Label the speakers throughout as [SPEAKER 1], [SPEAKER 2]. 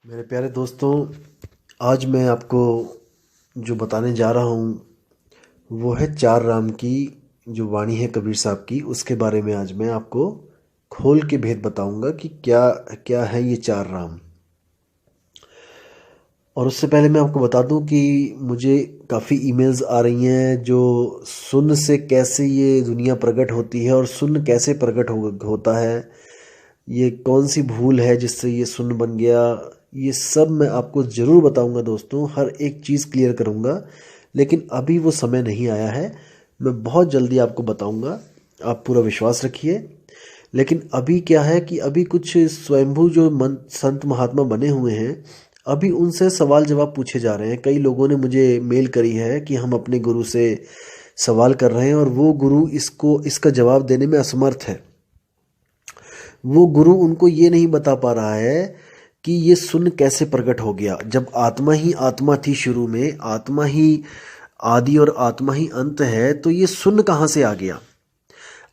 [SPEAKER 1] मेरे प्यारे दोस्तों, आज मैं आपको जो बताने जा रहा हूँ वो है चार राम की जो वाणी है कबीर साहब की। उसके बारे में आज मैं आपको खोल के भेद बताऊंगा कि क्या क्या है ये चार राम। और उससे पहले मैं आपको बता दूं कि मुझे काफ़ी ईमेल्स आ रही हैं जो सुन से कैसे ये दुनिया प्रकट होती है और सुन कैसे प्रकट होता है, ये कौन सी भूल है जिससे ये सुन्न बन गया। ये सब मैं आपको ज़रूर बताऊंगा दोस्तों, हर एक चीज़ क्लियर करूंगा। लेकिन अभी वो समय नहीं आया है, मैं बहुत जल्दी आपको बताऊंगा, आप पूरा विश्वास रखिए। लेकिन अभी क्या है कि अभी कुछ स्वयंभू जो संत महात्मा बने हुए हैं, अभी उनसे सवाल जवाब पूछे जा रहे हैं। कई लोगों ने मुझे मेल करी है कि हम अपने गुरु से सवाल कर रहे हैं और वो गुरु इसका जवाब देने में असमर्थ है। वो गुरु उनको ये नहीं बता पा रहा है कि ये सुन कैसे प्रकट हो गया। जब आत्मा ही आत्मा थी शुरू में, आत्मा ही आदि और आत्मा ही अंत है, तो ये सुन कहाँ से आ गया?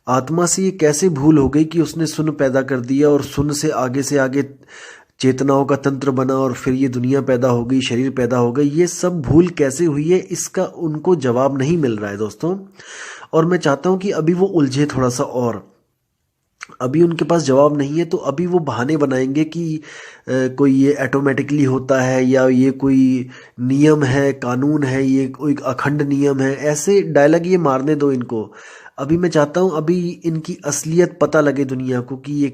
[SPEAKER 1] आत्मा से ये कैसे भूल हो गई कि उसने सुन पैदा कर दिया और सुन से आगे चेतनाओं का तंत्र बना और फिर ये दुनिया पैदा हो गई, शरीर पैदा हो गई। ये सब भूल कैसे हुई है, इसका उनको जवाब नहीं मिल रहा है दोस्तों। और मैं चाहता हूं कि अभी वो उलझे थोड़ा सा, और अभी उनके पास जवाब नहीं है तो अभी वो बहाने बनाएंगे कि कोई ये ऑटोमेटिकली होता है या ये कोई नियम है, कानून है, ये कोई अखंड नियम है। ऐसे डायलॉग ये मारने दो इनको। अभी मैं चाहता हूँ अभी इनकी असलियत पता लगे दुनिया को कि ये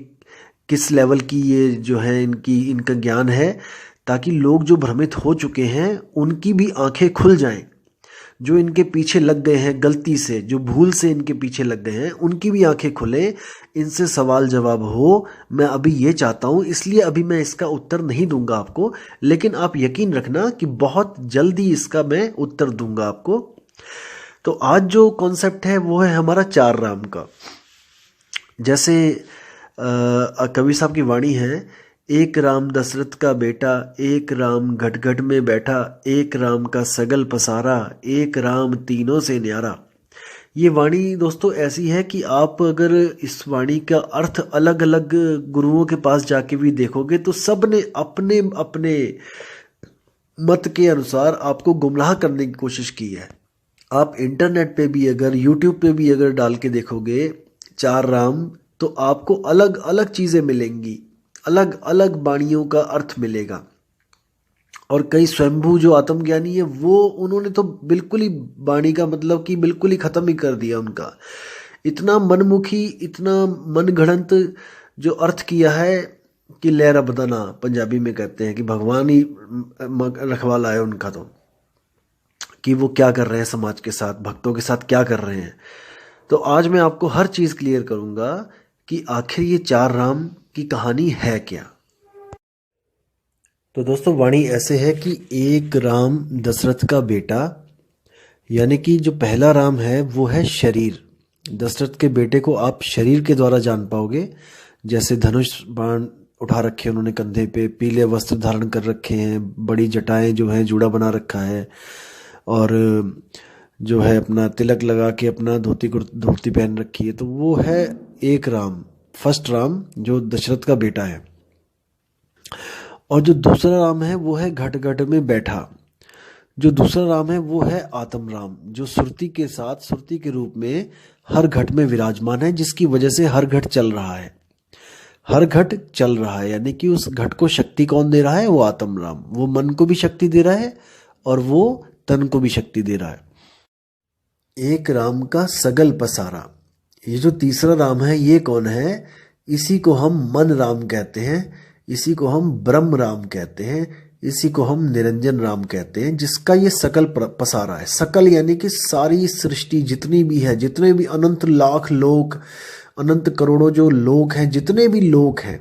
[SPEAKER 1] किस लेवल की ये जो है इनका ज्ञान है, ताकि लोग जो भ्रमित हो चुके हैं उनकी भी आंखें खुल जाएं। जो इनके पीछे लग गए हैं गलती से, जो भूल से इनके पीछे लग गए हैं, उनकी भी आंखें खुले, इनसे सवाल जवाब हो। मैं अभी ये चाहता हूं, इसलिए अभी मैं इसका उत्तर नहीं दूंगा आपको, लेकिन आप यकीन रखना कि बहुत जल्दी इसका मैं उत्तर दूंगा आपको। तो आज जो कॉन्सेप्ट है वो है हमारा चार राम का। जैसे कबीर साहब की वाणी है, एक राम दशरथ का बेटा, एक राम घट घट में बैठा, एक राम का सगल पसारा, एक राम तीनों से न्यारा। ये वाणी दोस्तों ऐसी है कि आप अगर इस वाणी का अर्थ अलग अलग गुरुओं के पास जाके भी देखोगे तो सब ने अपने अपने मत के अनुसार आपको गुमराह करने की कोशिश की है। आप इंटरनेट पे भी अगर, यूट्यूब पे भी अगर डाल के देखोगे चार राम, तो आपको अलग अलग चीज़ें मिलेंगी, अलग अलग वाणियों का अर्थ मिलेगा। और कई स्वयंभू जो आत्मज्ञानी है वो उन्होंने तो बिल्कुल ही वाणी का मतलब कि बिल्कुल ही खत्म ही कर दिया उनका। इतना मनमुखी, इतना मनगढ़ंत जो अर्थ किया है कि लहरा बदना पंजाबी में कहते हैं कि भगवान ही रखवाला है उनका। तो कि वो क्या कर रहे हैं समाज के साथ, भक्तों के साथ क्या कर रहे हैं। तो आज मैं आपको हर चीज़ क्लियर करूंगा कि आखिर ये चार राम की कहानी है क्या। तो दोस्तों वाणी ऐसे है कि एक राम दशरथ का बेटा, यानी कि जो पहला राम है वो है शरीर। दशरथ के बेटे को आप शरीर के द्वारा जान पाओगे। जैसे धनुष बाण उठा रखे उन्होंने कंधे पे, पीले वस्त्र धारण कर रखे हैं, बड़ी जटाएं जो हैं जूड़ा बना रखा है, और जो है अपना तिलक लगा के अपना धोती पहन रखी है। तो वो है एक राम, फर्स्ट राम जो दशरथ का बेटा है। और जो दूसरा राम है वो है घट घट में बैठा। जो दूसरा राम है वो है आत्म राम, जो सुरती के साथ, सुरती के रूप में हर घट में विराजमान है, जिसकी वजह से हर घट चल रहा है। हर घट चल रहा है यानी कि उस घट को शक्ति कौन दे रहा है? वो आत्म राम। वो मन को भी शक्ति दे रहा है और वो तन को भी शक्ति दे रहा है। एक राम का सगल पसारा। ये जो तीसरा राम है ये कौन है? इसी को हम मन राम कहते हैं, इसी को हम ब्रह्म राम कहते हैं, इसी को हम निरंजन राम कहते हैं, जिसका ये सकल पसारा है। सकल यानी कि सारी सृष्टि जितनी भी है, जितने भी अनंत लाख लोक, अनंत करोड़ों जो लोक हैं, जितने भी लोक हैं,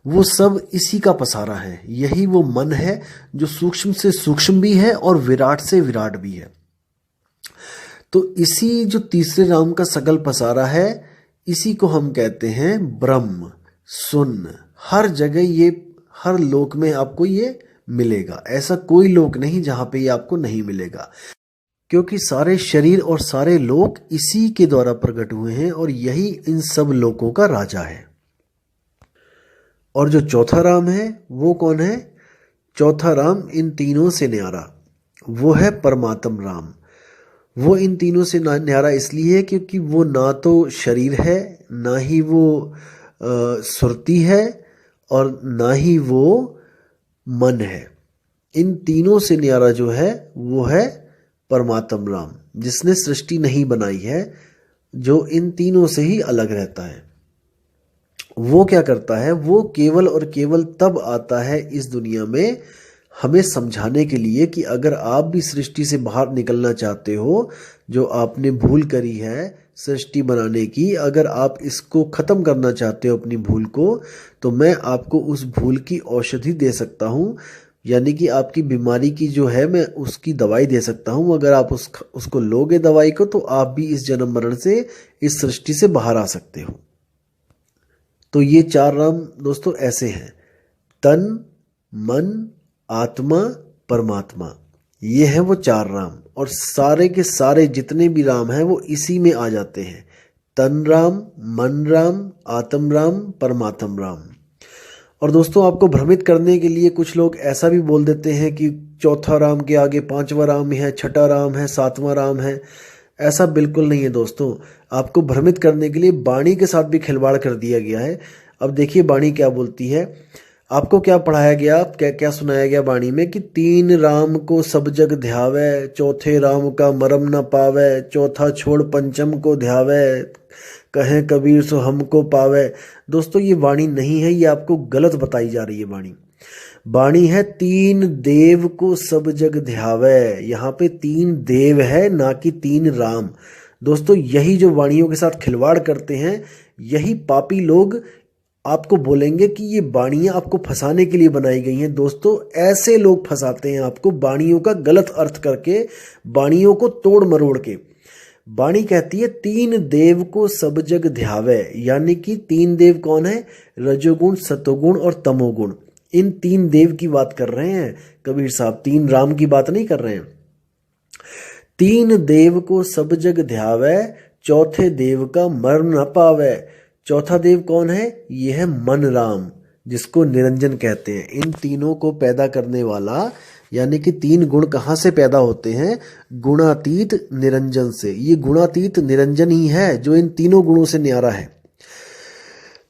[SPEAKER 1] वो सब इसी का पसारा है। यही वो मन है जो सूक्ष्म से सूक्ष्म भी है और विराट से विराट भी है। तो इसी जो तीसरे राम का सकल पसारा है, इसी को हम कहते हैं ब्रह्म। सुन, हर जगह ये, हर लोक में आपको ये मिलेगा। ऐसा कोई लोक नहीं जहां पे ये आपको नहीं मिलेगा, क्योंकि सारे शरीर और सारे लोक इसी के द्वारा प्रकट हुए हैं और यही इन सब लोकों का राजा है। और जो चौथा राम है वो कौन है? चौथा राम इन तीनों से न्यारा, वो है परमात्म राम। वो इन तीनों से न्यारा इसलिए है क्योंकि वो ना तो शरीर है, ना ही वो सुरती है, और ना ही वो मन है। इन तीनों से न्यारा जो है वो है परमात्म राम, जिसने सृष्टि नहीं बनाई है, जो इन तीनों से ही अलग रहता है। वो क्या करता है, वो केवल और केवल तब आता है इस दुनिया में हमें समझाने के लिए कि अगर आप भी सृष्टि से बाहर निकलना चाहते हो, जो आपने भूल करी है सृष्टि बनाने की, अगर आप इसको ख़त्म करना चाहते हो अपनी भूल को, तो मैं आपको उस भूल की औषधि दे सकता हूँ। यानी कि आपकी बीमारी की जो है मैं उसकी दवाई दे सकता हूँ। अगर आप उसको लोगे दवाई को, तो आप भी इस जन्म मरण से, इस सृष्टि से बाहर आ सकते हो। तो ये चार राम दोस्तों ऐसे हैं, तन, मन, आत्मा, परमात्मा। ये है वो चार राम, और सारे के सारे जितने भी राम हैं वो इसी में आ जाते हैं। तन राम, मन राम, आत्म राम, परमात्म राम। और दोस्तों आपको भ्रमित करने के लिए कुछ लोग ऐसा भी बोल देते हैं कि चौथा राम के आगे पांचवा राम है, छठा राम है, सातवां राम है। ऐसा बिल्कुल नहीं है दोस्तों। आपको भ्रमित करने के लिए वाणी के साथ भी खिलवाड़ कर दिया गया है। अब देखिए वाणी क्या बोलती है। आपको क्या पढ़ाया गया, क्या क्या सुनाया गया वाणी में कि तीन राम को सब जग ध्यावे, चौथे राम का मरम न पावे, चौथा छोड़ पंचम को ध्यावे, कहें कबीर सो हमको पावे। दोस्तों ये वाणी नहीं है, ये आपको गलत बताई जा रही है वाणी। वाणी है तीन देव को सब जग ध्यावे। यहाँ पे तीन देव है, ना कि तीन राम। दोस्तों यही जो वाणियों के साथ खिलवाड़ करते हैं, यही पापी लोग आपको बोलेंगे कि ये वाणियां आपको फंसाने के लिए बनाई गई हैं। दोस्तों ऐसे लोग फंसाते हैं आपको वाणियों का गलत अर्थ करके, वाणियों को तोड़ मरोड़ के। वाणी कहती है तीन देव को सब जग ध्यावे, यानी कि तीन देव कौन है, रजोगुण, सतोगुण और तमोगुण। इन तीन देव की बात कर रहे हैं कबीर साहब, तीन राम की बात नहीं कर रहे हैं। तीन देव को सब जग ध्यावे, चौथे देव का मर्म न पावे। चौथा देव कौन है, ये है मन राम, जिसको निरंजन कहते हैं। इन तीनों को पैदा करने वाला, यानी कि तीन गुण कहाँ से पैदा होते हैं, गुणातीत निरंजन से। ये गुणातीत निरंजन ही है जो इन तीनों गुणों से न्यारा है।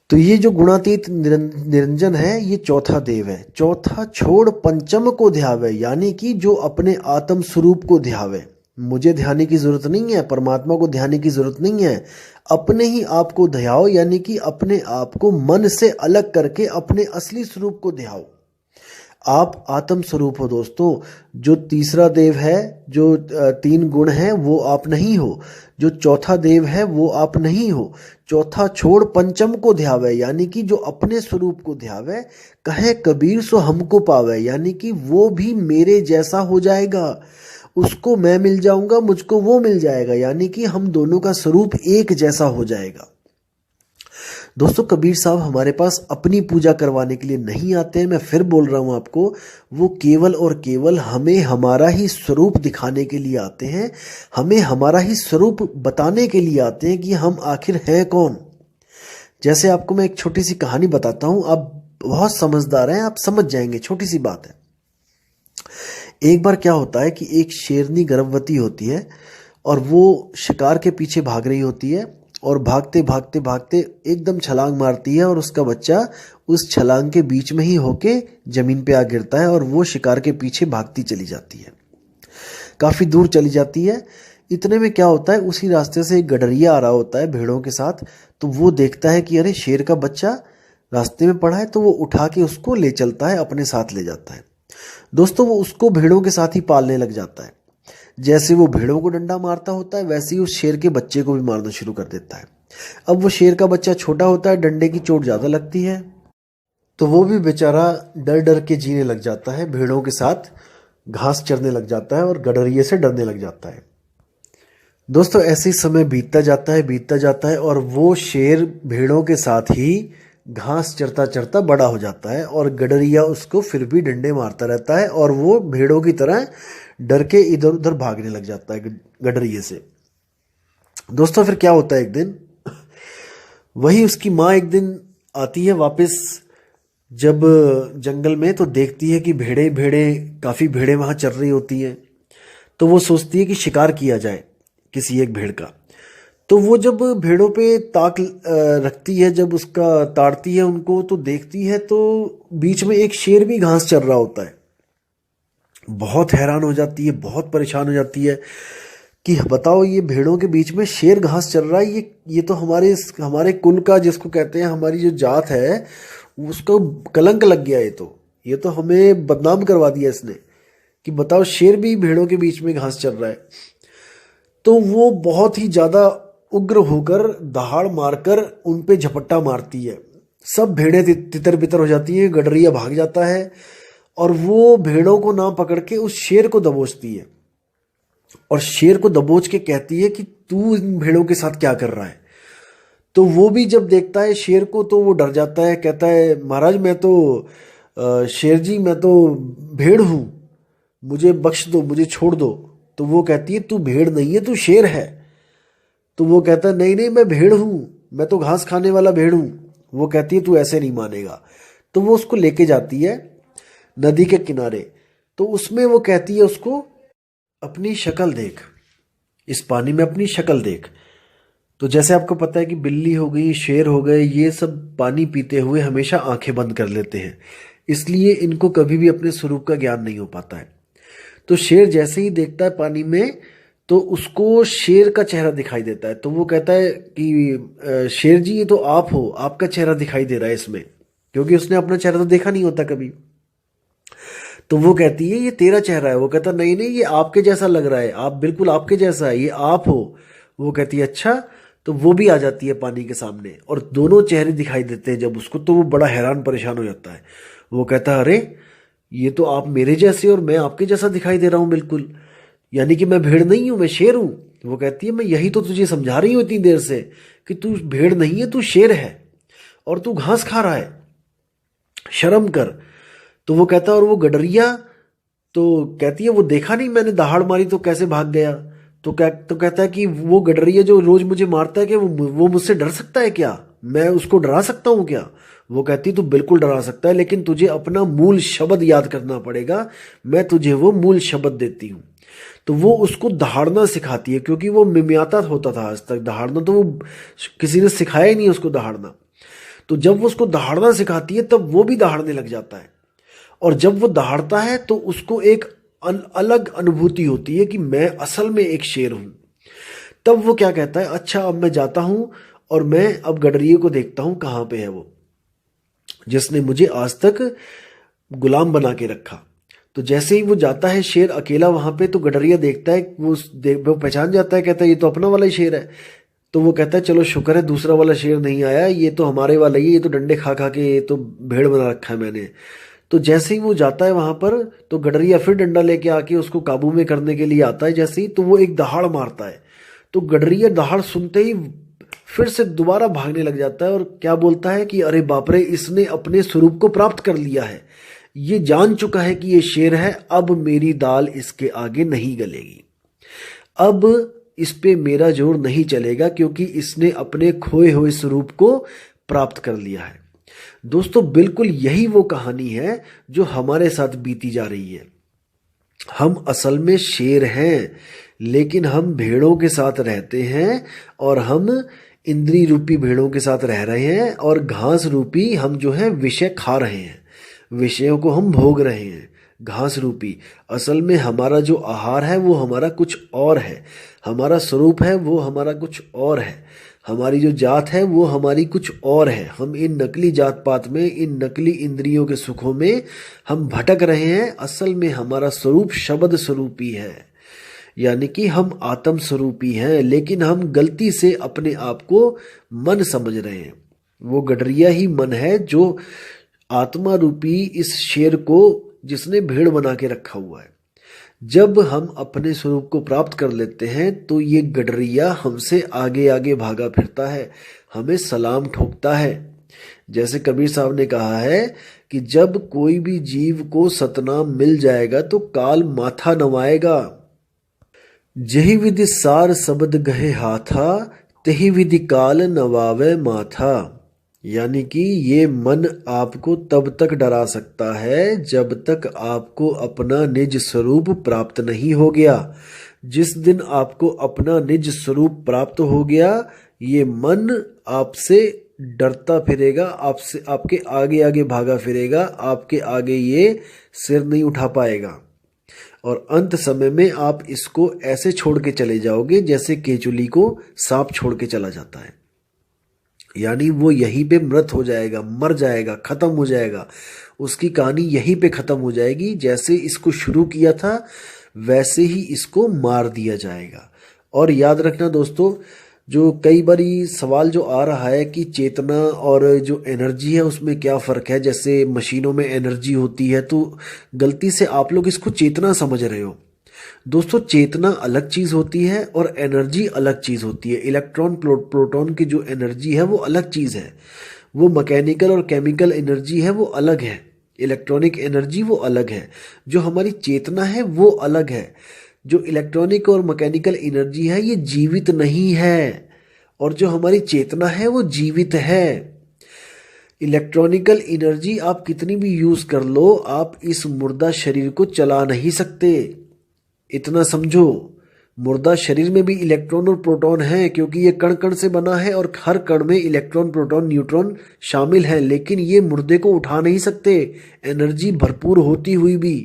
[SPEAKER 1] तो ये जो गुणातीत निरंजन है, ये चौथा देव है। चौथा छोड़ पंचम को ध्यावे, यानी कि जो अपने आत्म स्वरूप को ध्यावे। मुझे ध्याने की जरूरत नहीं है, परमात्मा को ध्याने की जरूरत नहीं है, अपने ही आप को ध्याओ, यानी कि अपने आप को मन से अलग करके अपने असली स्वरूप को ध्याओ। आप आत्म स्वरूप हो दोस्तों। जो तीसरा देव है, जो तीन गुण हैं, वो आप नहीं हो। जो चौथा देव है वो आप नहीं हो। चौथा छोड़ पंचम को ध्यावे, यानी कि जो अपने स्वरूप को ध्यावे, कहे कबीर सो हमको पावे, यानी कि वो भी मेरे जैसा हो जाएगा। उसको मैं मिल जाऊंगा, मुझको वो मिल जाएगा, यानी कि हम दोनों का स्वरूप एक जैसा हो जाएगा। दोस्तों कबीर साहब हमारे पास अपनी पूजा करवाने के लिए नहीं आते हैं, मैं फिर बोल रहा हूं आपको। वो केवल और केवल हमें हमारा ही स्वरूप दिखाने के लिए आते हैं, हमें हमारा ही स्वरूप बताने के लिए आते हैं कि हम आखिर हैं कौन। जैसे आपको मैं एक छोटी सी कहानी बताता हूं, आप बहुत समझदार हैं, आप समझ जाएंगे, छोटी सी बात है। एक बार क्या होता है कि एक शेरनी गर्भवती होती है और वो शिकार के पीछे भाग रही होती है, और भागते भागते भागते एकदम छलांग मारती है, और उसका बच्चा उस छलांग के बीच में ही होके जमीन पे आ गिरता है, और वो शिकार के पीछे भागती चली जाती है, काफी दूर चली जाती है। इतने में क्या होता है, उसी रास्ते से एक गडरिया आ रहा होता है भेड़ों के साथ। तो वो देखता है कि अरे शेर का बच्चा रास्ते में पड़ा है, तो वो उठा के उसको ले चलता है, अपने साथ ले जाता है। दोस्तों वो उसको भेड़ों के साथ ही पालने लग जाता है। जैसे वो भेड़ों को डंडा मारता होता है, वैसे ही उस शेर के बच्चे को भी मारना शुरू कर देता है। अब वो शेर का बच्चा छोटा होता है, डंडे की चोट ज्यादा लगती है, तो वो भी बेचारा डर डर के जीने लग जाता है, भेड़ों के साथ घास चरने लग जाता है और गडरिये से डरने लग जाता है। दोस्तों ऐसे ही समय बीतता जाता है, और वो शेर भेड़ों के साथ ही घास चरता चरता बड़ा हो जाता है, और गडरिया उसको फिर भी डंडे मारता रहता है, और वो भेड़ों की तरह डर के इधर उधर भागने लग जाता है गडरिये से। दोस्तों फिर क्या होता है, एक दिन वही उसकी माँ एक दिन आती है वापस जब जंगल में तो देखती है कि भेड़े भेड़े काफ़ी भेड़े वहाँ चर रही होती हैं। तो वो सोचती है कि शिकार किया जाए किसी एक भेड़ का। तो वो जब भेड़ों पे ताक रखती है, जब उसका ताड़ती है उनको, तो देखती है तो बीच में एक शेर भी घास चर रहा होता है। बहुत हैरान हो जाती है, बहुत परेशान हो जाती है कि बताओ, ये भेड़ों के बीच में शेर घास चल रहा है, ये तो हमारे हमारे कुल का, जिसको कहते हैं हमारी जो जात है, उसको कलंक लग गया। ये तो हमें बदनाम करवा दिया इसने, कि बताओ शेर भी भेड़ों के बीच में घास चल रहा है। तो वो बहुत ही ज़्यादा उग्र होकर दहाड़ मारकर उन पे झपट्टा मारती है। सब भेड़ें तितर बितर हो जाती हैं, गडरिया भाग जाता है और वो भेड़ों को ना पकड़ के उस शेर को दबोचती है और शेर को दबोच के कहती है कि तू इन भेड़ों के साथ क्या कर रहा है। तो वो भी जब देखता है शेर को तो वो डर जाता है, कहता है महाराज मैं तो शेर जी, मैं तो भेड़ हूँ, मुझे बख्श दो, मुझे छोड़ दो। तो वो कहती है तू भेड़ नहीं है, तू शेर है। तो वो कहता है नहीं नहीं, मैं भेड़ हूँ, मैं तो घास खाने वाला भेड़ हूँ। वो कहती है तू ऐसे नहीं मानेगा। तो वो उसको लेके जाती है नदी के किनारे। तो उसमें वो कहती है उसको, अपनी शक्ल देख, इस पानी में अपनी शक्ल देख। तो जैसे आपको पता है कि बिल्ली हो गई, शेर हो गए, ये सब पानी पीते हुए हमेशा आंखें बंद कर लेते हैं, इसलिए इनको कभी भी अपने स्वरूप का ज्ञान नहीं हो पाता है। तो शेर जैसे ही देखता है पानी में, तो उसको शेर का चेहरा दिखाई देता है। तो वो कहता है कि शेर जी ये तो आप हो, आपका चेहरा दिखाई दे रहा है इसमें, क्योंकि उसने अपना चेहरा तो देखा नहीं होता कभी। तो वो कहती है ये तेरा चेहरा है। वो कहता नहीं नहीं, ये आपके जैसा लग रहा है, आप बिल्कुल आपके जैसा है, ये आप हो। वो कहती है अच्छा। तो वो भी आ जाती है पानी के सामने और दोनों चेहरे दिखाई देते हैं जब उसको। तो वो बड़ा हैरान परेशान हो जाता है। वो कहता है अरे, ये तो आप मेरे जैसे और मैं आपके जैसा दिखाई दे रहा हूँ बिल्कुल, यानी कि मैं भेड़ नहीं हूँ, मैं शेर हूँ। वो कहती है मैं यही तो तुझे समझा रही हूँ इतनी देर से कि तू भेड़ नहीं है, तू शेर है और तू घास खा रहा है, शर्म कर। तो वो कहता है और वो गडरिया, तो कहती है वो देखा नहीं मैंने दहाड़ मारी तो कैसे भाग गया। तो कहता है कि वो गडरिया जो रोज मुझे मारता है, कि वो मुझसे डर सकता है क्या, मैं उसको डरा सकता हूँ क्या। वो कहती तू बिल्कुल डरा सकता है, लेकिन तुझे अपना मूल शब्द याद करना पड़ेगा, मैं तुझे वो मूल शब्द देती हूँ। तो वो उसको दहाड़ना सिखाती है, क्योंकि वो मिमियाता होता था आज तक दहाड़ना, तो वो किसी ने सिखाया ही नहीं उसको दहाड़ना। तो जब वो उसको दहाड़ना सिखाती है तब वो भी दहाड़ने लग जाता है। और जब वो दहाड़ता है तो उसको एक अलग अनुभूति होती है कि मैं असल में एक शेर हूं। तब वो क्या कहता है, अच्छा अब मैं जाता हूं और मैं अब गडरिये को देखता हूं कहां पे है वो, जिसने मुझे आज तक गुलाम बना के रखा। तो जैसे ही वो जाता है शेर अकेला वहां पे, तो गडरिया देखता है, वो पहचान जाता है, कहता है ये तो अपना वाला ही शेर है। तो वो कहता है चलो शुक्र है दूसरा वाला शेर नहीं आया, ये तो हमारे वाला ही है, ये तो डंडे खा खा के ये तो भेड़ बना रखा है मैंने। तो जैसे ही वो जाता है वहां पर, तो गडरिया फिर डंडा लेके आके उसको काबू में करने के लिए आता है। जैसे ही तो वो एक दहाड़ मारता है, तो गडरिया दहाड़ सुनते ही फिर से दोबारा भागने लग जाता है और क्या बोलता है कि अरे बाप रे, इसने अपने स्वरूप को प्राप्त कर लिया है, ये जान चुका है कि ये शेर है, अब मेरी दाल इसके आगे नहीं गलेगी, अब इस पे मेरा जोर नहीं चलेगा, क्योंकि इसने अपने खोए हुए स्वरूप को प्राप्त कर लिया है। दोस्तों बिल्कुल यही वो कहानी है जो हमारे साथ बीती जा रही है। हम असल में शेर हैं, लेकिन हम भेड़ों के साथ रहते हैं और हम इंद्री रूपी भेड़ों के साथ रह रहे हैं और घास रूपी हम जो है विषय खा रहे हैं, विषयों को हम भोग रहे हैं घास रूपी। असल में हमारा जो आहार है वो हमारा कुछ और है, हमारा स्वरूप है वो हमारा कुछ और है, हमारी जो जात है वो हमारी कुछ और है। हम इन नकली जात पात में, इन नकली इंद्रियों के सुखों में हम भटक रहे हैं। असल में हमारा स्वरूप शब्द स्वरूपी है, यानी कि हम आत्म स्वरूपी हैं, लेकिन हम गलती से अपने आप को मन समझ रहे हैं। वो गडरिया ही मन है जो आत्मा रूपी इस शेर को, जिसने भेड़ बना के रखा हुआ है। जब हम अपने स्वरूप को प्राप्त कर लेते हैं तो ये गडरिया हमसे आगे आगे भागा फिरता है, हमें सलाम ठोकता है। जैसे कबीर साहब ने कहा है कि जब कोई भी जीव को सतनाम मिल जाएगा तो काल माथा नवाएगा। जही विधि सार शब्द गहे हाथा, तही विधि काल नवावे माथा। यानी कि ये मन आपको तब तक डरा सकता है जब तक आपको अपना निज स्वरूप प्राप्त नहीं हो गया। जिस दिन आपको अपना निज स्वरूप प्राप्त हो गया, ये मन आपसे डरता फिरेगा, आपसे आपके आगे आगे भागा फिरेगा, आपके आगे ये सिर नहीं उठा पाएगा। और अंत समय में आप इसको ऐसे छोड़ के चले जाओगे जैसे केचुली को सांप छोड़ के चला जाता है। यानी वो यहीं पे मृत हो जाएगा, मर जाएगा, खत्म हो जाएगा। उसकी कहानी यहीं पे खत्म हो जाएगी। जैसे इसको शुरू किया था वैसे ही इसको मार दिया जाएगा। और याद रखना दोस्तों, जो कई बारी सवाल जो आ रहा है कि चेतना और जो एनर्जी है उसमें क्या फ़र्क है, जैसे मशीनों में एनर्जी होती है, तो गलती से आप लोग इसको चेतना समझ रहे हो। दोस्तों, चेतना अलग चीज़ होती है और एनर्जी अलग चीज़ होती है। इलेक्ट्रॉन प्रोटॉन की जो एनर्जी है वो अलग चीज़ है। वो मैकेनिकल और केमिकल एनर्जी है, वो अलग है। इलेक्ट्रॉनिक एनर्जी वो अलग है। जो हमारी चेतना है वो अलग है। जो इलेक्ट्रॉनिक और मैकेनिकल एनर्जी है ये जीवित नहीं है, और जो हमारी चेतना है वो जीवित है। इलेक्ट्रॉनिकल एनर्जी आप कितनी भी यूज़ कर लो, आप इस मुर्दा शरीर को चला नहीं सकते। इतना समझो, मुर्दा शरीर में भी इलेक्ट्रॉन और प्रोटॉन है, क्योंकि ये कण कण से बना है और हर कण में इलेक्ट्रॉन, प्रोटॉन, न्यूट्रॉन शामिल है। लेकिन ये मुर्दे को उठा नहीं सकते, एनर्जी भरपूर होती हुई भी।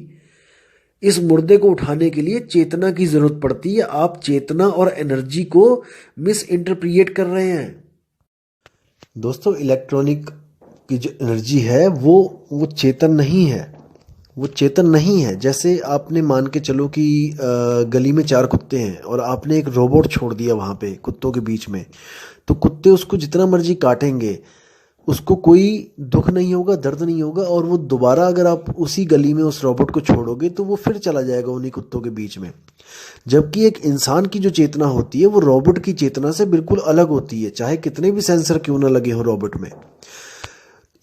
[SPEAKER 1] इस मुर्दे को उठाने के लिए चेतना की जरूरत पड़ती है। आप चेतना और एनर्जी को मिस इंटरप्रिएट कर रहे हैं। दोस्तों, इलेक्ट्रॉनिक की जो एनर्जी है वो चेतन नहीं है, वो चेतन नहीं है। जैसे आपने मान के चलो कि गली में 4 कुत्ते हैं और आपने एक रोबोट छोड़ दिया वहाँ पे कुत्तों के बीच में, तो कुत्ते उसको जितना मर्जी काटेंगे, उसको कोई दुख नहीं होगा, दर्द नहीं होगा, और वो दोबारा अगर आप उसी गली में उस रोबोट को छोड़ोगे तो वो फिर चला जाएगा उन्हीं कुत्तों के बीच में। जबकि एक इंसान की जो चेतना होती है वो रोबोट की चेतना से बिल्कुल अलग होती है, चाहे कितने भी सेंसर क्यों ना लगे हो रोबोट में।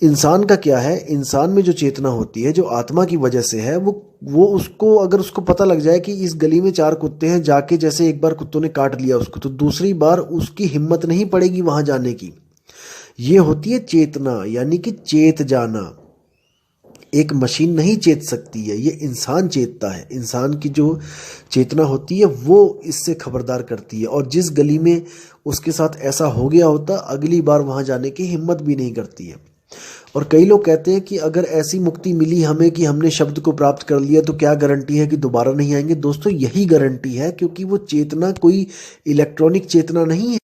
[SPEAKER 1] इंसान का क्या है, इंसान में जो चेतना होती है, जो आत्मा की वजह से है, वो उसको, अगर उसको पता लग जाए कि इस गली में 4 कुत्ते हैं, जाके जैसे एक बार कुत्तों ने काट लिया उसको, तो दूसरी बार उसकी हिम्मत नहीं पड़ेगी वहां जाने की। ये होती है चेतना, यानी कि चेत जाना। एक मशीन नहीं चेत सकती है, ये इंसान चेतता है। इंसान की जो चेतना होती है वो इससे खबरदार करती है, और जिस गली में उसके साथ ऐसा हो गया होता, अगली बार वहां जाने की हिम्मत भी नहीं करती है। और कई लोग कहते हैं कि अगर ऐसी मुक्ति मिली हमें कि हमने शब्द को प्राप्त कर लिया, तो क्या गारंटी है कि दोबारा नहीं आएंगे। दोस्तों, यही गारंटी है, क्योंकि वो चेतना कोई इलेक्ट्रॉनिक चेतना नहीं है,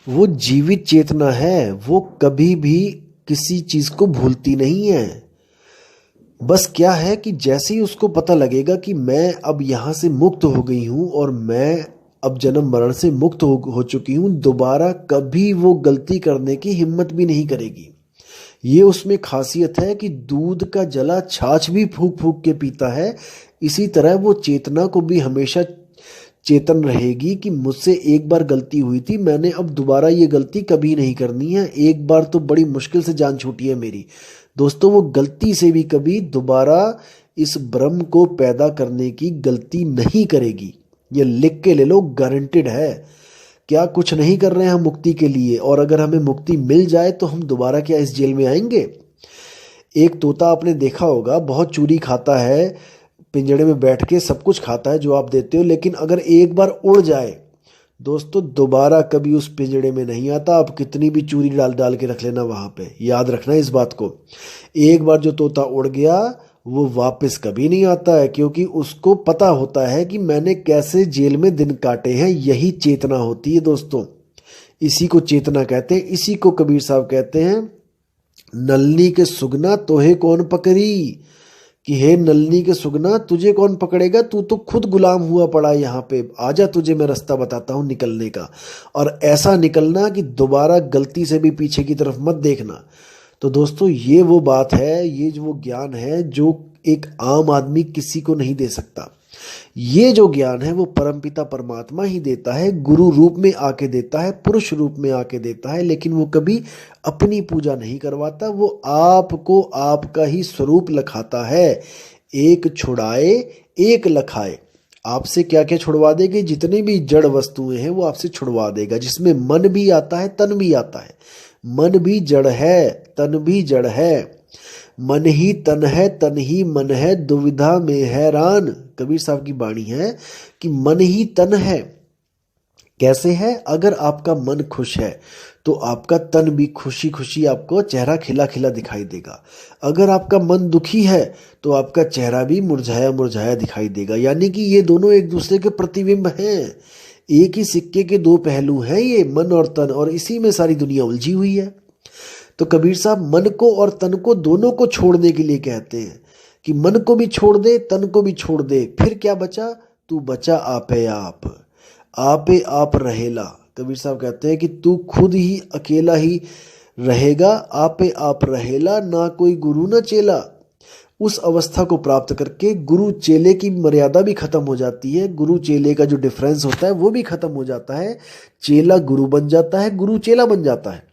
[SPEAKER 1] वो जीवित चेतना है। वो कभी भी किसी चीज को भूलती नहीं है। बस क्या है कि जैसे ही उसको पता लगेगा कि मैं अब यहाँ से मुक्त हो गई हूँ और मैं अब जन्म मरण से मुक्त हो चुकी हूँ, दोबारा कभी वो गलती करने की हिम्मत भी नहीं करेगी। ये उसमें खासियत है कि दूध का जला छाछ भी फूक फूक के पीता है। इसी तरह वो चेतना को भी हमेशा चेतन रहेगी कि मुझसे एक बार गलती हुई थी, मैंने अब दोबारा ये गलती कभी नहीं करनी है। एक बार तो बड़ी मुश्किल से जान छूटी है मेरी। दोस्तों, वो गलती से भी कभी दोबारा इस ब्रह्म को पैदा करने की गलती नहीं करेगी। ये लिख के ले लो, गारंटेड है। क्या कुछ नहीं कर रहे हैं हम मुक्ति के लिए, और अगर हमें मुक्ति मिल जाए तो हम दोबारा क्या इस जेल में आएंगे। एक तोता आपने देखा होगा, बहुत चूरी खाता है, पिंजड़े में बैठ के सब कुछ खाता है जो आप देते हो, लेकिन अगर एक बार उड़ जाए दोस्तों, दोबारा कभी उस पिंजड़े में नहीं आता। आप कितनी भी चूरी डाल डाल के रख लेना वहां पे, याद रखना इस बात को। एक बार जो तोता उड़ गया वो वापस कभी नहीं आता है, क्योंकि उसको पता होता है कि मैंने कैसे जेल में दिन काटे हैं। यही चेतना होती है दोस्तों, इसी को चेतना कहते हैं। इसी को कबीर साहब कहते हैं, नलनी के सुगना तोहे कौन पकड़ी, कि हे नलनी के सुगना तुझे कौन पकड़ेगा, तू तो खुद गुलाम हुआ पड़ा है यहाँ पे। आजा, तुझे मैं रास्ता बताता हूँ निकलने का, और ऐसा निकलना कि दोबारा गलती से भी पीछे की तरफ मत देखना। तो दोस्तों, ये वो बात है, ये जो वो ज्ञान है जो एक आम आदमी किसी को नहीं दे सकता। ये जो ज्ञान है वो परमपिता परमात्मा ही देता है, गुरु रूप में आके देता है, पुरुष रूप में आके देता है। लेकिन वो कभी अपनी पूजा नहीं करवाता, वो आपको आपका ही स्वरूप लखाता है। एक छुड़ाए एक लखाए। आपसे क्या क्या छुड़वा देगी, जितनी भी जड़ वस्तुएं हैं वो आपसे छुड़वा देगा, जिसमें मन भी आता है, तन भी आता है। मन भी जड़ है तन भी जड़ है, मन ही तन है तन ही मन है, दुविधा में हैरान। कबीर साहब की वाणी है कि मन ही तन है। कैसे है? अगर आपका मन खुश है तो आपका तन भी खुशी खुशी, आपको चेहरा खिला खिला दिखाई देगा। अगर आपका मन दुखी है तो आपका चेहरा भी मुरझाया मुरझाया दिखाई देगा। यानी कि ये दोनों एक दूसरे के प्रतिबिंब हैं, एक ही सिक्के के दो पहलू हैं ये मन और तन, और इसी में सारी दुनिया उलझी हुई है। तो कबीर साहब मन को और तन को दोनों को छोड़ने के लिए कहते हैं कि मन को भी छोड़ दे तन को भी छोड़ दे, फिर क्या बचा? तू बचा आपे आपे आप रहेला। कबीर साहब कहते हैं कि तू खुद ही अकेला ही रहेगा, आपे आप रहेला, ना कोई गुरु ना चेला। उस अवस्था को प्राप्त करके गुरु चेले की मर्यादा भी खत्म हो जाती है, गुरु चेले का जो डिफरेंस होता है वो भी खत्म हो जाता है, चेला गुरु बन जाता है, गुरु चेला बन जाता है।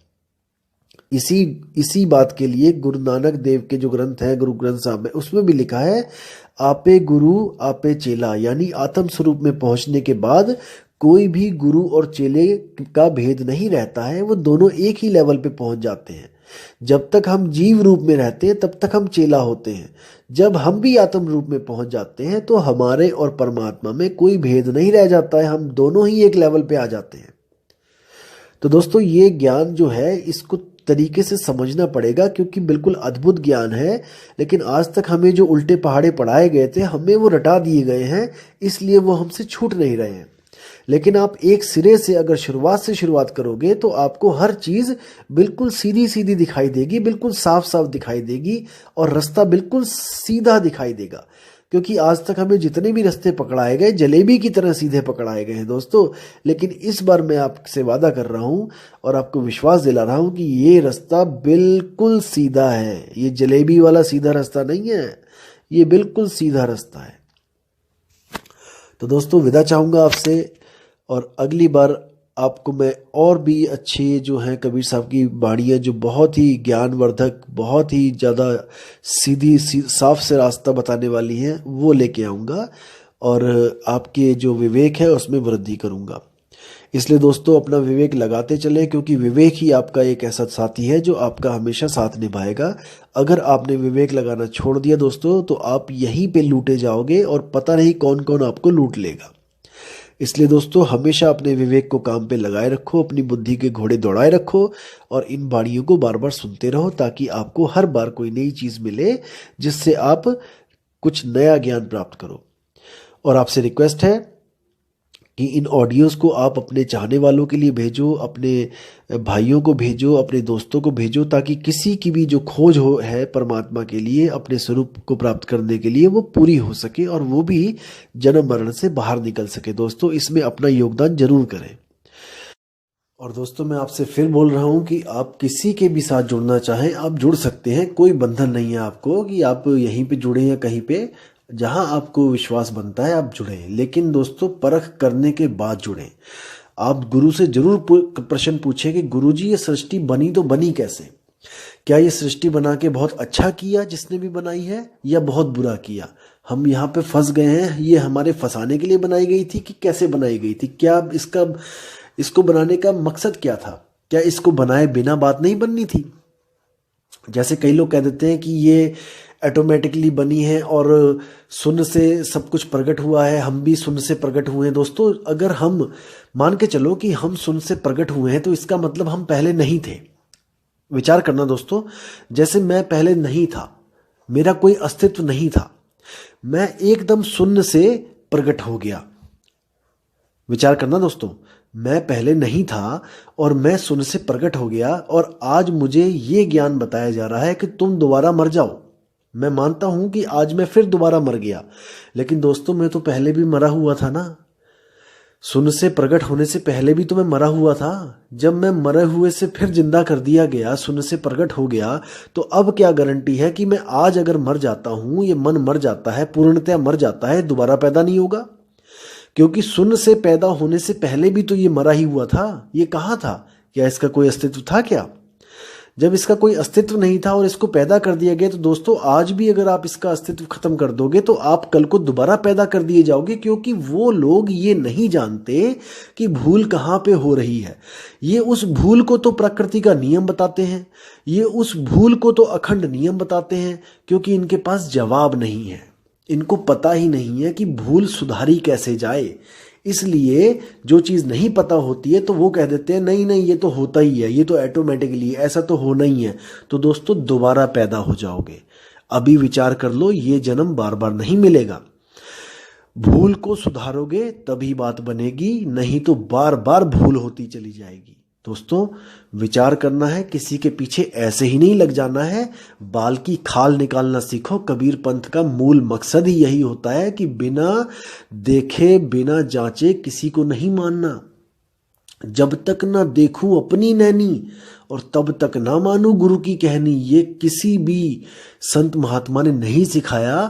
[SPEAKER 1] इसी बात के लिए गुरु नानक देव के जो ग्रंथ हैं, गुरु ग्रंथ साहब में, उसमें भी लिखा है आपे गुरु आपे चेला। यानी आत्म स्वरूप में पहुंचने के बाद कोई भी गुरु और चेले का भेद नहीं रहता है, वो दोनों एक ही लेवल पे पहुंच जाते हैं। जब तक हम जीव रूप में रहते हैं तब तक हम चेला होते हैं, जब हम भी आत्म रूप में पहुंच जाते हैं तो हमारे और परमात्मा में कोई भेद नहीं रह जाता है, हम दोनों ही एक लेवल पे आ जाते हैं। तो दोस्तों ये ज्ञान जो है इसको तरीके से समझना पड़ेगा, क्योंकि बिल्कुल अद्भुत ज्ञान है, लेकिन आज तक हमें जो उल्टे पहाड़े पढ़ाए गए थे हमें वो रटा दिए गए हैं, इसलिए वो हमसे छूट नहीं रहे हैं। लेकिन आप एक सिरे से अगर शुरुआत से शुरुआत करोगे तो आपको हर चीज़ बिल्कुल सीधी सीधी दिखाई देगी, बिल्कुल साफ साफ दिखाई देगी, और रास्ता बिल्कुल सीधा दिखाई देगा। क्योंकि आज तक हमें जितने भी रास्ते पकड़ाए गए जलेबी की तरह सीधे पकड़ाए गए हैं दोस्तों, लेकिन इस बार मैं आपसे वादा कर रहा हूं और आपको विश्वास दिला रहा हूं कि ये रास्ता बिल्कुल सीधा है, ये जलेबी वाला सीधा रास्ता नहीं है, ये बिल्कुल सीधा रास्ता है। तो दोस्तों विदा चाहूँगा आपसे, और अगली बार आपको मैं और भी अच्छे जो हैं कबीर साहब की वाणियाँ जो बहुत ही ज्ञानवर्धक, बहुत ही ज़्यादा साफ से रास्ता बताने वाली हैं वो लेके आऊँगा, और आपके जो विवेक है उसमें वृद्धि करूँगा। इसलिए दोस्तों अपना विवेक लगाते चलें, क्योंकि विवेक ही आपका एक ऐसा साथी है जो आपका हमेशा साथ निभाएगा। अगर आपने विवेक लगाना छोड़ दिया दोस्तों तो आप यहीं पे लूटे जाओगे और पता नहीं कौन कौन आपको लूट लेगा। इसलिए दोस्तों हमेशा अपने विवेक को काम पे लगाए रखो, अपनी बुद्धि के घोड़े दौड़ाए रखो, और इन वाणियों को बार बार सुनते रहो, ताकि आपको हर बार कोई नई चीज़ मिले जिससे आप कुछ नया ज्ञान प्राप्त करो। और आपसे रिक्वेस्ट है कि इन ऑडियोज़ को आप अपने चाहने वालों के लिए भेजो, अपने भाइयों को भेजो, अपने दोस्तों को भेजो, ताकि किसी की भी जो खोज है परमात्मा के लिए, अपने स्वरूप को प्राप्त करने के लिए, वो पूरी हो सके और वो भी जन्म मरण से बाहर निकल सके। दोस्तों इसमें अपना योगदान जरूर करें। और दोस्तों मैं आपसे फिर बोल रहा हूँ कि आप किसी के भी साथ जुड़ना चाहें आप जुड़ सकते हैं, कोई बंधन नहीं है आपको कि आप यहीं पे जुड़ें या कहीं पे, जहां आपको विश्वास बनता है आप जुड़ें, लेकिन दोस्तों परख करने के बाद जुड़ें। आप गुरु से जरूर प्रश्न पूछें कि गुरुजी ये सृष्टि बनी तो बनी कैसे? क्या ये सृष्टि बना के बहुत अच्छा किया जिसने भी बनाई है, या बहुत बुरा किया? हम यहाँ पे फंस गए हैं, ये हमारे फंसाने के लिए बनाई गई थी कि कैसे बनाई गई थी? क्या इसको बनाने का मकसद क्या था? क्या इसको बनाए बिना बात नहीं बननी थी? जैसे कई लोग कह देते हैं कि ये ऑटोमेटिकली बनी है और शून्य से सब कुछ प्रकट हुआ है, हम भी शून्य से प्रकट हुए हैं। दोस्तों अगर हम मान के चलो कि हम शून्य से प्रकट हुए हैं तो इसका मतलब हम पहले नहीं थे। विचार करना दोस्तों, जैसे मैं पहले नहीं था, मेरा कोई अस्तित्व नहीं था, मैं एकदम शून्य से प्रकट हो गया। विचार करना दोस्तों, मैं पहले नहीं था और मैं शून्य से प्रकट हो गया, और आज मुझे ये ज्ञान बताया जा रहा है कि तुम दोबारा मर जाओ। मैं मानता हूं कि आज मैं फिर दोबारा मर गया, लेकिन दोस्तों मैं तो पहले भी मरा हुआ था ना। शून्य से प्रकट होने से पहले भी तो मैं मरा हुआ था। जब मैं मरे हुए से फिर जिंदा कर दिया गया, शून्य से प्रकट हो गया, तो अब क्या गारंटी है कि मैं आज अगर मर जाता हूं, ये मन मर जाता है, पूर्णतया मर जाता है, दोबारा पैदा नहीं होगा? क्योंकि शून्य से पैदा होने से पहले भी तो ये मरा ही हुआ था। ये कहाँ था? क्या इसका कोई अस्तित्व था क्या? जब इसका कोई अस्तित्व नहीं था और इसको पैदा कर दिया गया, तो दोस्तों आज भी अगर आप इसका अस्तित्व खत्म कर दोगे तो आप कल को दोबारा पैदा कर दिए जाओगे, क्योंकि वो लोग ये नहीं जानते कि भूल कहाँ पे हो रही है। ये उस भूल को तो प्रकृति का नियम बताते हैं, ये उस भूल को तो अखंड नियम बताते हैं, क्योंकि इनके पास जवाब नहीं है। इनको पता ही नहीं है कि भूल सुधारी कैसे जाए। इसलिए जो चीज़ नहीं पता होती है तो वो कह देते हैं नहीं नहीं ये तो होता ही है, ये तो ऑटोमेटिकली, ऐसा तो होना ही है। तो दोस्तों दोबारा पैदा हो जाओगे। अभी विचार कर लो, ये जन्म बार बार नहीं मिलेगा। भूल को सुधारोगे तभी बात बनेगी, नहीं तो बार बार भूल होती चली जाएगी। दोस्तों विचार करना है, किसी के पीछे ऐसे ही नहीं लग जाना है। बाल की खाल निकालना सीखो। कबीर पंथ का मूल मकसद ही यही होता है कि बिना देखे बिना जांचे किसी को नहीं मानना। जब तक ना देखूं अपनी नैनी और तब तक ना मानूं गुरु की कहनी। ये किसी भी संत महात्मा ने नहीं सिखाया,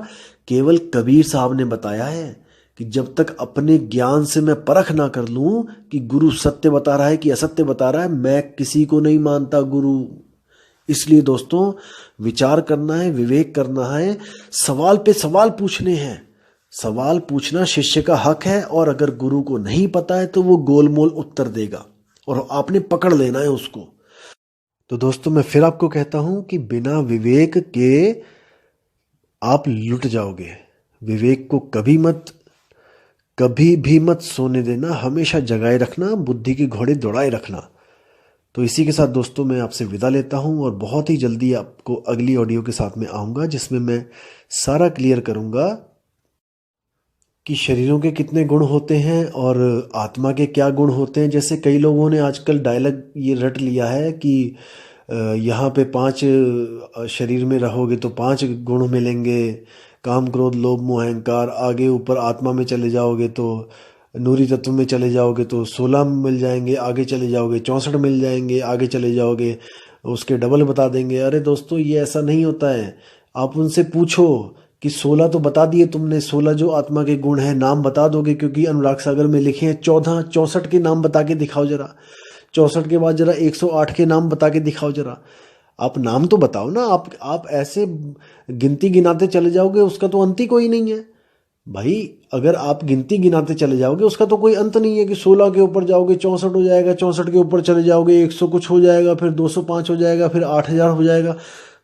[SPEAKER 1] केवल कबीर साहब ने बताया है कि जब तक अपने ज्ञान से मैं परख ना कर लूं कि गुरु सत्य बता रहा है कि असत्य बता रहा है, मैं किसी को नहीं मानता गुरु। इसलिए दोस्तों विचार करना है, विवेक करना है, सवाल पे सवाल पूछने हैं। सवाल पूछना शिष्य का हक है, और अगर गुरु को नहीं पता है तो वो गोलमोल उत्तर देगा और आपने पकड़ लेना है उसको। तो दोस्तों मैं फिर आपको कहता हूं कि बिना विवेक के आप लुट जाओगे। विवेक को कभी भी मत सोने देना, हमेशा जगाए रखना, बुद्धि के घोड़े दौड़ाए रखना। तो इसी के साथ दोस्तों मैं आपसे विदा लेता हूं, और बहुत ही जल्दी आपको अगली ऑडियो के साथ में आऊँगा, जिसमें मैं सारा क्लियर करूँगा कि शरीरों के कितने गुण होते हैं और आत्मा के क्या गुण होते हैं। जैसे कई लोगों ने आजकल डायलॉग ये रट लिया है कि यहाँ पे 5 शरीर में रहोगे तो 5 गुण मिलेंगे, काम क्रोध लोभ मोह अहंकार। आगे ऊपर आत्मा में चले जाओगे तो नूरी तत्व में चले जाओगे तो 16 मिल जाएंगे, आगे चले जाओगे 64 मिल जाएंगे, आगे चले जाओगे उसके डबल बता देंगे। अरे दोस्तों ये ऐसा नहीं होता है। आप उनसे पूछो कि 16 तो बता दिए तुमने, 16 जो आत्मा के गुण हैं नाम बता दोगे, क्योंकि अनुराग सागर में लिखे हैं 14, 64 के नाम बता के दिखाओ जरा। 64 के बाद जरा 108 के नाम बता के दिखाओ जरा। आप नाम तो बताओ ना। आप ऐसे गिनती गिनाते चले जाओगे, उसका तो अंत ही कोई नहीं है भाई। अगर आप गिनती गिनाते चले जाओगे उसका तो कोई अंत नहीं है कि 16 के ऊपर जाओगे 64 हो जाएगा, 64 के ऊपर चले जाओगे 100 कुछ हो जाएगा, फिर 205 हो जाएगा, फिर 8000 हो जाएगा।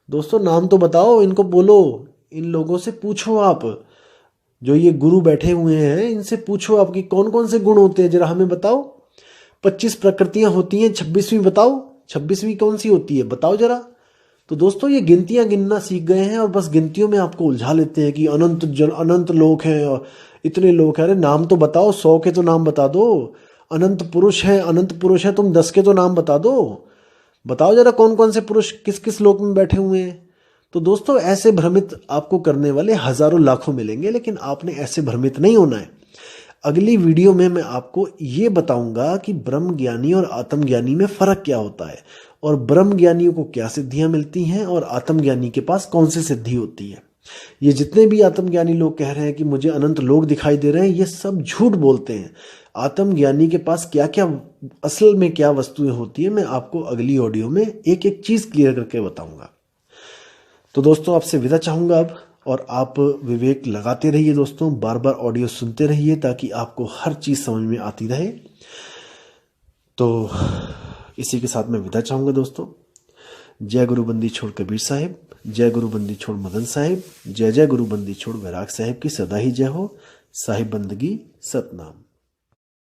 [SPEAKER 1] दोस्तों नाम तो बताओ, इनको बोलो, इन लोगों से पूछो। आप जो ये गुरु बैठे हुए हैं इनसे पूछो आपकी कौन कौन से गुण होते हैं, जरा हमें बताओ। 25 प्रकृतियां होती हैं, 26वीं बताओ, 26वीं कौन सी होती है बताओ जरा। तो दोस्तों ये गिनतियां गिनना सीख गए हैं और बस गिनतियों में आपको उलझा लेते हैं कि अनंत लोक हैं और इतने लोग हैं। अरे नाम तो बताओ, 100 के तो नाम बता दो। अनंत पुरुष है, तुम 10 के तो नाम बता दो। बताओ जरा कौन कौन से पुरुष किस किस लोक में बैठे हुए हैं। तो दोस्तों ऐसे भ्रमित आपको करने वाले हजारों लाखों मिलेंगे, लेकिन आपने ऐसे भ्रमित नहीं होना है। अगली वीडियो में मैं आपको ये बताऊंगा कि ब्रह्म ज्ञानी और आत्मज्ञानी में फर्क क्या होता है, और ब्रह्म ज्ञानियों को क्या सिद्धियां मिलती हैं और आत्मज्ञानी के पास कौन सी सिद्धि होती है। ये जितने भी आत्मज्ञानी लोग कह रहे हैं कि मुझे अनंत लोग दिखाई दे रहे हैं, ये सब झूठ बोलते हैं। आत्मज्ञानी के पास क्या क्या असल में क्या वस्तुएं होती है, मैं आपको अगली ऑडियो में एक एक चीज क्लियर करके बताऊंगा। तो दोस्तों आपसे विदा चाहूंगा अब, और आप विवेक लगाते रहिए दोस्तों, बार बार ऑडियो सुनते रहिए ताकि आपको हर चीज़ समझ में आती रहे। तो इसी के साथ मैं विदा चाहूंगा दोस्तों। जय गुरु बंदी छोड़ कबीर साहिब, जय गुरु बंदी छोड़ मदन साहिब, जय जय गुरु बंदी छोड़ वैराग साहिब की सदा ही जय हो। साहिब बंदगी सतनाम।